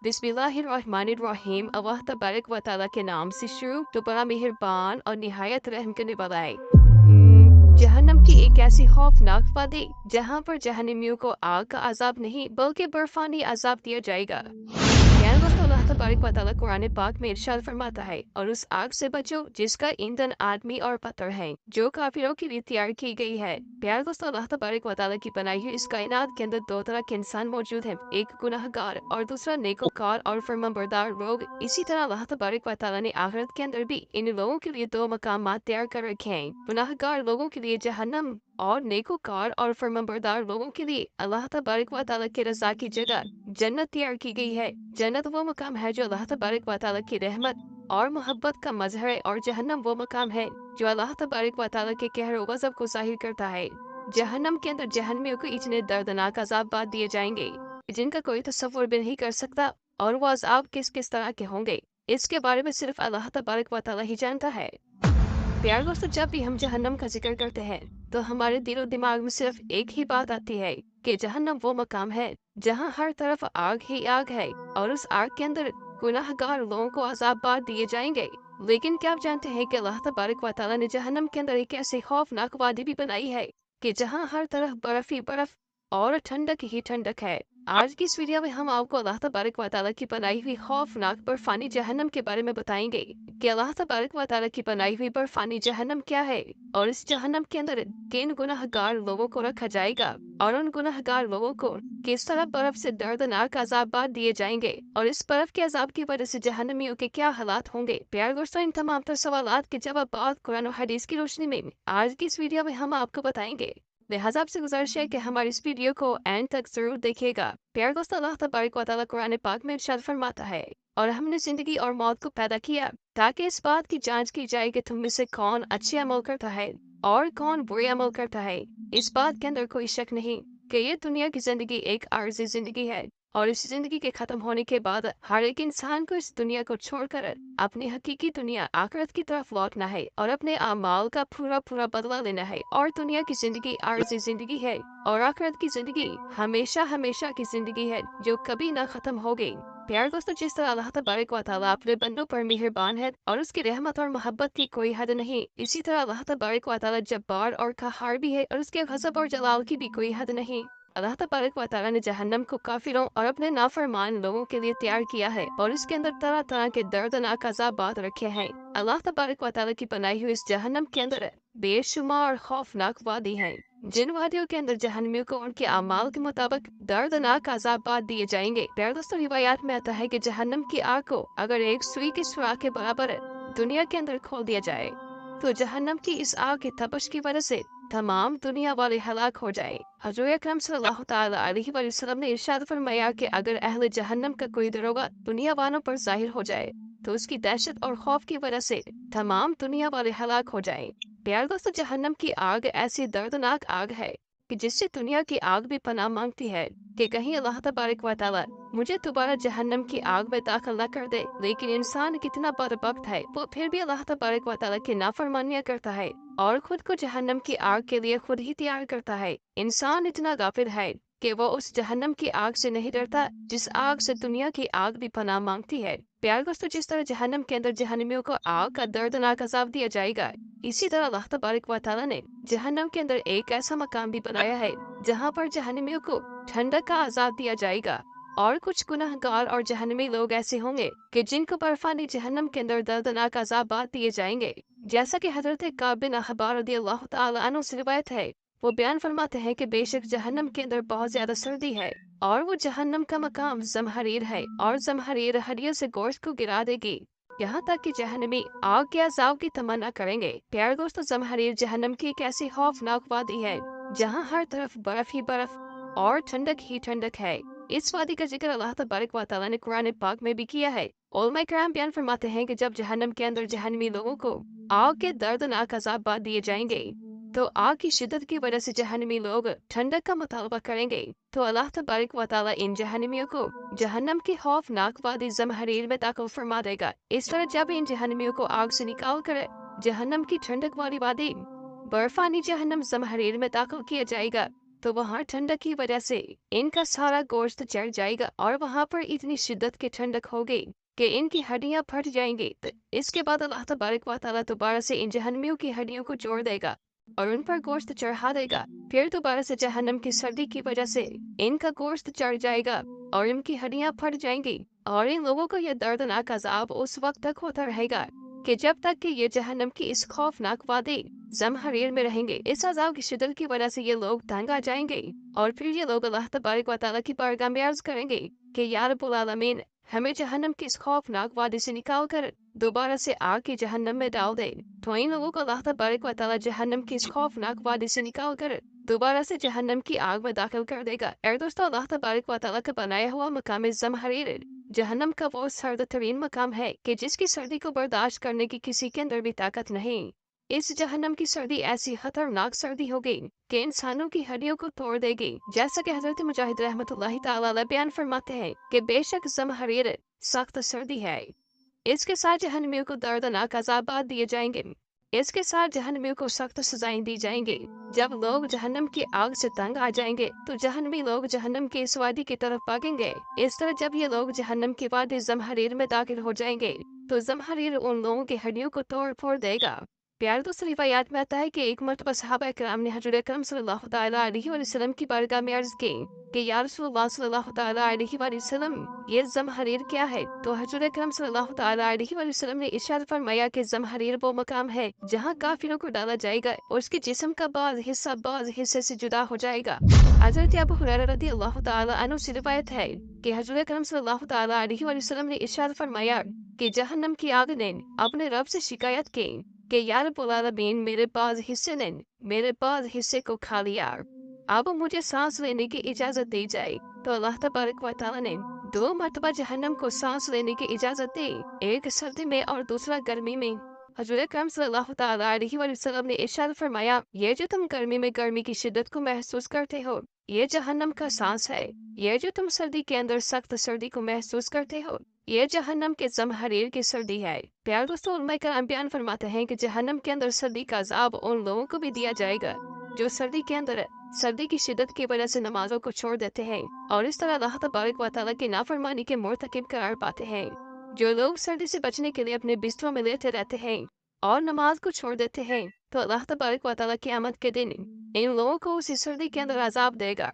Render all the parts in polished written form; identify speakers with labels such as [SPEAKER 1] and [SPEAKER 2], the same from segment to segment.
[SPEAKER 1] बिस्मिल्लाहिर्रहमानिर्रहीम। अल्लाह तबारक व तआला के नाम से शुरू, तो बड़ा मेहरबान और निहायत रहम करने वाला है। जहन्नम की एक ऐसी खौफनाक वादी जहाँ पर जहन्नमियों को आग का अजाब नहीं बल्कि बर्फानी अजाब दिया जाएगा। यानी दोस्तों, अल्लाह तबारक व तआला कुरान पाक में इरशाद फरमाता है, और उस आग से बचो जिसका ईंधन आदमी और पत्थर है, जो काफिरों के लिए तैयार की गई है। प्यारे दोस्तों, अल्लाह तबारक व तआला की बनाई हुई इस कायनात के अंदर दो तरह के इंसान मौजूद हैं, एक गुनाहगार और दूसरा नेकोकार और फरमाबरदार लोग। इसी तरह अल्लाह तबारक व तआला ने आखिरत के अंदर भी इन लोगों के लिए दो मकामात तैयार कर रखे हैं। गुनाहगार लोगों के लिए जहन्नम और नेकोकार और फरमाबरदार लोगों के लिए अल्लाह तबारक व तआला की रज़ा की जगह जन्नत तैयार की गई है। जन्नत वो मकाम है जो अल्लाह तबारक व तआला की रहमत और मोहब्बत का मजहर है, और जहन्नम वो मकाम है जो अल्लाह तबारक व तआला के कहर और गज़ब को ज़ाहिर करता है। जहन्नम के अंदर जहन्नमियों को इतने दर्दनाक अज़ाबात दिए जाएंगे जिनका कोई तसव्वुर भी नहीं कर सकता, और वो अज़ाब किस किस तरह के होंगे इसके बारे में सिर्फ अल्लाह तबारक व तआला ही जानता है। प्यार दोस्तों, जब भी हम जहन्नम का जिक्र करते हैं तो हमारे दिलो दिमाग में सिर्फ एक ही बात आती है कि जहन्नम वो मकाम है जहां हर तरफ आग ही आग है, और उस आग के अंदर गुनाहगार लोगों को अज़ाबात दिए जाएंगे। लेकिन क्या आप जानते हैं कि अल्लाह तबारक व तआला ने जहन्नम के अंदर एक ऐसी खौफनाक वादी भी बनाई है कि जहां हर तरफ बर्फ ही बर्फ और ठंडक ही ठंडक है। आज की इस वीडियो में हम आपको अल्लाह तबारक व तआला की बनाई हुई खौफनाक बर्फानी जहन्नम के बारे में बताएंगे कि अल्लाह तबारक व तआला की बनाई हुई बर्फानी जहन्नम क्या है, और इस जहन्नम के अंदर किन गुनाहगार लोगों को रखा जाएगा, और उन गुनाहगार लोगों को किस तरह बर्फ से दर्दनाक अज़ाबात दिए जाएंगे, और इस बर्फ के अजाब की वजह से जहन्नमियों के क्या हालात होंगे। प्यारे दोस्तों, इन तमाम तर सवालात के जवाब कुरान और हदीस की रोशनी में आज की इस वीडियो में हम आपको बताएंगे। लिहाजा आपसे गुजारिश है कि हमारी इस वीडियो को एंड तक जरूर देखिएगा। प्यारे दोस्तों, अल्लाह तबारक व तआला कुरान पाक में इरशाद फरमाता है, और हमने जिंदगी और मौत को पैदा किया ताकि इस बात की जांच की जाए कि तुम में से कौन अच्छे अमल करता है और कौन बुरे अमल करता है। इस बात के अंदर कोई शक नहीं कि ये दुनिया की जिंदगी एक आर्जी जिंदगी है, और इस जिंदगी के खत्म होने के बाद हर एक इंसान को इस दुनिया को छोड़कर अपनी हकीकी दुनिया आखिरत की तरफ लौटना है और अपने अमाल का पूरा पूरा बदला लेना है। और दुनिया की जिंदगी आर्जी जिंदगी है, और आखिरत की जिंदगी हमेशा हमेशा की जिंदगी है जो कभी ना खत्म होगी। प्यारे दोस्तों, जिस तरह अल्लाह तबारक व तआला अपने बंदों पर मेहरबान है और उसकी रहमत और मोहब्बत की कोई हद नहीं, इसी तरह अल्लाह तबारक व तआला जब्बार और कहार भी है, और उसके गज़ब और जलाल की भी कोई हद नहीं। अल्लाह तबारक व तआला ने जहन्नम को काफिरों और अपने नाफरमान लोगों के लिए तैयार किया है, और इसके अंदर तरह तरह के दर्दनाक अज़ाबात रखे हैं। अल्लाह तबारक व तआला की बनाई हुई इस जहन्नम के अंदर बेशुमार खौफनाक वादी हैं, जिन वादियों के अंदर जहन्नमियों को उनके अमाल के मुताबिक दर्दनाक अज़ाबात दिए जाएंगे। प्यारे दोस्तों, रिवायात में आता है कि जहन्नम की आग को अगर एक सुई की सुराख के बराबर दुनिया के अंदर खोल दिया जाए तो जहन्नम की इस आग के तपश की वजह से तमाम दुनिया वाले हलाक हो जाए। हज़रत अकरम सल्लल्लाहु तआला अलैहि वसल्लम ने इरशाद फरमाया कि अगर अहले जहन्नम का कोई दरोगा दुनिया वालों पर जाहिर हो जाए तो उसकी दहशत और खौफ की वजह से तमाम दुनिया वाले हलाक हो जाए। प्यारे दोस्तों, जहन्नम की आग ऐसी दर्दनाक आग है कि जिससे दुनिया की आग भी पनाह मांगती है कि कहीं अल्लाह तबारक व तआला मुझे दोबारा जहन्नम की आग में दाखिल न कर दे। लेकिन इंसान कितना बदबख्त है, वो फिर भी अल्लाह तबारक व तआला की नाफरमानियां करता है और खुद को जहन्नम की आग के लिए खुद ही तैयार करता है। इंसान इतना गाफिल है कि वो उस जहन्नम की आग से नहीं डरता जिस आग से दुनिया की आग भी पनाह मांगती है। प्यारे दोस्तों, जिस तरह जहन्नम के अंदर जहन्नमियों को आग का दर्दनाक अजाब दिया जाएगा, इसी तरह अल्लाह तबारक व तआला ने जहन्नम के अंदर एक ऐसा मकाम भी बनाया है जहाँ पर जहन्नमियों को ठंडक का अजाब दिया जाएगा। और कुछ गुनहगार और जहन्नमी लोग ऐसे होंगे कि जिनको बर्फानी जहन्नम के अंदर दर्दनाक अजाबात दिए जाएंगे। जैसा कि हजरत काब बिन अहबार रदियल्लाहु तआला अन्हु से रिवायत है, वो बयान फरमाते हैं कि बेशक जहन्नम के अंदर बहुत ज्यादा सर्दी है, और वो जहन्नम का मकाम जमहरीर है, और जमहरीर हड्डियों से गोश्त को गिरा देगी, यहाँ तक कि जहन्नमी आग के अजाब की तमन्ना करेंगे। प्यारे दोस्तों, जमहरीर जहन्नम की एक ऐसी खौफनाक वादी है जहाँ हर तरफ बर्फ ही बर्फ और ठंडक ही ठंडक है। इस वादी का जिक्र अल्लाह तबारक व तआला ने कुरान पाक में भी किया है। उलमा किराम बयान फरमाते हैं कि जब जहन्नम के अंदर जहन्नमी लोगों को आग के दर्दनाक अजाबात दिए जाएंगे तो आग की शिद्दत की वजह से जहन्नमी लोग ठंडक का मुतालबा करेंगे, तो अल्लाह तबारक व तआला इन जहन्नमियों को जहन्नम की खौफनाक वादी जमहरीर में दाखिल फरमा देगा। इस तरह जब इन जहन्नमियों को आग से निकाल कर जहन्नम की ठंडक वाली वादी बर्फानी जहन्नम जमहरीर में दाखिल किया जाएगा तो वहाँ ठंडक की वजह से इनका सारा गोश्त जल जाएगा और वहाँ पर इतनी शिद्दत की ठंडक होगी कि इनकी हड्डियां फट जाएंगी। तो इसके बाद अल्लाह तबारक व तआला दोबारा से इन जहन्नमियों की हड्डियों को जोड़ देगा और उन पर गोश्त चढ़ा देगा। फिर दोबारा से जहन्नम की सर्दी की वजह से इनका गोश्त चढ़ जाएगा और इनकी हड्डियां फट जाएंगी और इन लोगों को यह दर्दनाक अजाब उस वक्त तक होता रहेगा कि जब तक कि ये जहन्नम की इस खौफनाक वादी ज़महरीर में रहेंगे। इस अजाब की शिद्दत की वजह से ये लोग तंग आ जाएंगे और फिर ये लोग अल्लाह तबारक व तआला की बारगाह में अर्ज करेंगे कि या रब्बुल आलमीन, हमें जहन्नम की इस खौफनाक वादी से निकाल कर दोबारा से आग की जहन्नम में डाल दे। तो इन लोगों को अल्लाह तबारक व तआला जहन्नम की इस खौफनाक वादी से निकाल कर दोबारा से जहन्नम की आग में दाखिल कर देगा। और दोस्तों, अल्लाह तबारक व तआला का बनाया हुआ मकाम ज़महरीर जहन्नम का वो सर्द तरीन मकाम है कि जिसकी सर्दी को बर्दाश्त करने की किसी के अंदर भी ताकत नहीं। इस जहन्नम की सर्दी ऐसी खतरनाक सर्दी होगी कि इंसानों की हड्डियों को तोड़ देगी। जैसा कि हजरत मुजाहिद रहमतुल्लाहि तआला अलैह बयान फरमाते हैं कि बेशक ज़महरीर सख्त सर्दी है, इसके साथ जहन्नमियों को दर्दनाक अज़ाबात दिए जाएंगे, इसके साथ जहन्नमियों को सख्त सजाएं दी जाएंगी। जब लोग जहन्नम की आग से तंग आ जाएंगे तो जहन्नमी लोग जहन्नम की इस वादी की तरफ भागेंगे। इस तरह जब ये लोग जहन्नम की वादी ज़महरीर में दाखिल हो जाएंगे तो ज़महरीर उन लोगों की हड्डियों को तोड़ फोड़ देगा। प्यार दोस्तों, रिवायात में आता है कि एक मरतबा सहाबा किराम ने हजूर अकरम सल्लल्लाहु तआला अलैहि वसल्लम की बारगाह में अर्ज की कि या रसूलुल्लाह सल्लल्लाहु तआला अलैहि वसल्लम, ये ज़महरीर क्या है? तो हजूर अकरम सल्लल्लाहु तआला अलैहि वसल्लम ने इरशाद फरमाया कि ज़महरीर वो मकाम है जहाँ काफिरों को डाला जाएगा और उसके जिस्म का बाज़ हिस्से से जुदा हो जाएगा। हजरत अबू हुरैरा रज़ियल्लाहु तआला अन्हु से रिवायत है कि हजूर अकरम सल्लल्लाहु तआला अलैहि वसल्लम ने इरशाद फरमाया कि जहन्नम की आग ने अपने रब से शिकायत की कि या रब्बुल आलमीन, मेरे बाज़ हिस्से ने मेरे बाज़ हिस्से को खा लिया, अब मुझे सांस लेने की इजाजत दी जाए। तो अल्लाह तबारक व तआला ने 2 मरतबा जहन्नम को सांस लेने की इजाजत दी, एक सर्दी में और दूसरा गर्मी में। हजूर अकरम सल्लल्लाहु तआला अलैहि वसल्लम ने इरशाद फरमाया, ये जो तुम गर्मी में गर्मी की शिद्दत को महसूस करते हो, ये जहन्नम का सांस है। ये जो तुम सर्दी के अंदर सख्त सर्दी को महसूस करते हो, ये जहन्नम के ज़महरीर की सर्दी है। प्यारे दोस्तों, उलमा कराम बयान फरमाते हैं कि जहन्नम के अंदर सर्दी का अजाब उन लोगों को भी दिया जाएगा जो सर्दी के अंदर सर्दी की शिद्दत की वजह से नमाजों को छोड़ देते हैं और इस तरह अल्लाह तबारक व तआला की नाफरमानी के मुर्तकिब करार पाते हैं। जो लोग सर्दी से बचने के लिए अपने बिस्तरों में लेटे रहते हैं और नमाज को छोड़ देते हैं, तो अल्लाह तबारक व तआला क़यामत के दिन इन लोगों को उसी सर्दी के अंदर अजाब देगा।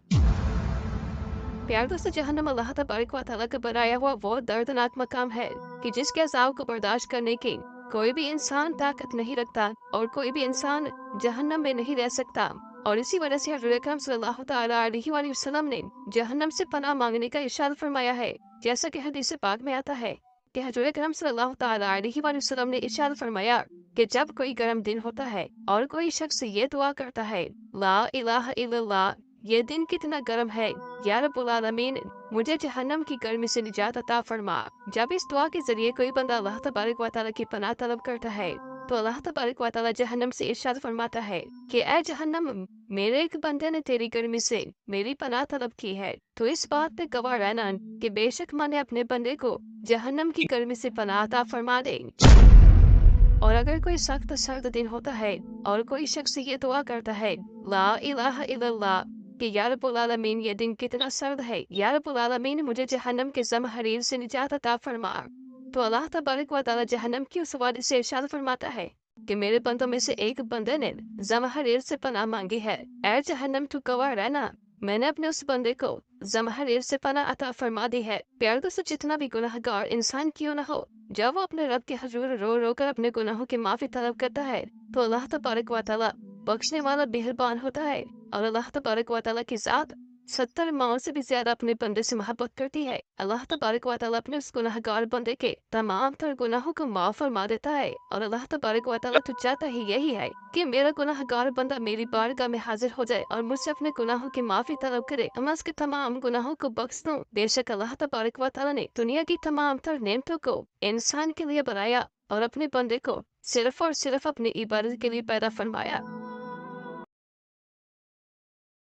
[SPEAKER 1] प्यार दोस्तों, जहन्नम अल्लाह तबारक व तआला का बनाया हुआ वो दर्दनाक मकाम है कि जिसके अजाब को बर्दाश्त करने की कोई भी इंसान ताकत नहीं रखता और कोई भी इंसान जहन्नम में नहीं रह सकता। और इसी वजह से हज़रत अकरम सल्लल्लाहु तआला अलैहि वसल्लम ने जहन्नम से पनाह मांगने का इरशाद फरमाया है। जैसा कि हदीस पाक में आता है कि हज़रत अकरम सल्लल्लाहु तआला अलैहि वसल्लम ने इरशाद फरमाया कि जब कोई गर्म दिन होता है और कोई शख्स ये दुआ करता है, ला इलाहा इल्लल्लाह, ये दिन कितना गर्म है, या रब्बुल आलमीन, मुझे जहन्नम की गर्मी से निजात अता फरमा। जब इस दुआ के जरिए कोई बंदा अल्लाह तबारक व तआला की पनाह तलब करता है तो अल्लाह तबारक व तआला जहन्नम से इरशाद फरमाता है कि ऐ जहन्नम, मेरे एक बंदे ने तेरी गर्मी से मेरी पनाह तलब की है, तो इस बात पे गवाह रहना कि बेशक मैंने अपने बंदे को जहन्नम की गर्मी से पनाह अता फरमा दे। और अगर कोई सख्त सर्द दिन होता है और कोई शख्स ये दुआ करता है, ला इलाहा इल्लल्लाह, कि या रब्बुल आलमीन, ये दिन कितना सर्द है, या रब्बुल आलमीन, मुझे जहन्नम के ज़महरीर से निजात अता फरमा, तो अल्लाह तबारक व तआला जहन्नम की उस वादी से इरशाद फरमाता है कि मेरे बंदों में से एक बंदे ने ज़महरीर से पनाह मांगी है। ऐ जहन्नम, तू गवाह रहना, मैंने अपने उस बंदे को ज़महरीर से पनाह अता फरमा दी है। प्यारे दोस्तों, जितना भी गुनाहगार इंसान क्यों न हो, जब वो अपने रब के हजूर रो रो कर अपने गुनाहों की माफी तलब करता है तो अल्लाह तबारक व तआला बख्शने वाला मेहरबान होता है और अल्लाह तबारक व तआला की ज़ात 70 माओं से भी ज्यादा अपने बंदे से मोहब्बत करती है। अल्लाह तबारक व तआला अपने उस गुनाहगार बंदे के तमाम तर गुनाहों को माफ फरमा देता है और अल्लाह तबारक व तआला तो चाहता ही यही है कि मेरा गुनाहगार बंदा मेरी बारगाह में हाजिर हो जाए और मुझसे अपने गुनाहों की माफी तलब करे, मैं उसके तमाम गुनाहों को बख्श दूं। बेशक अल्लाह तबारक व तआला ने दुनिया की तमाम तर नेमतों को इंसान के लिए बनाया और अपने बंदे को सिर्फ और सिर्फ अपनी इबादत के लिए पैदा फरमाया।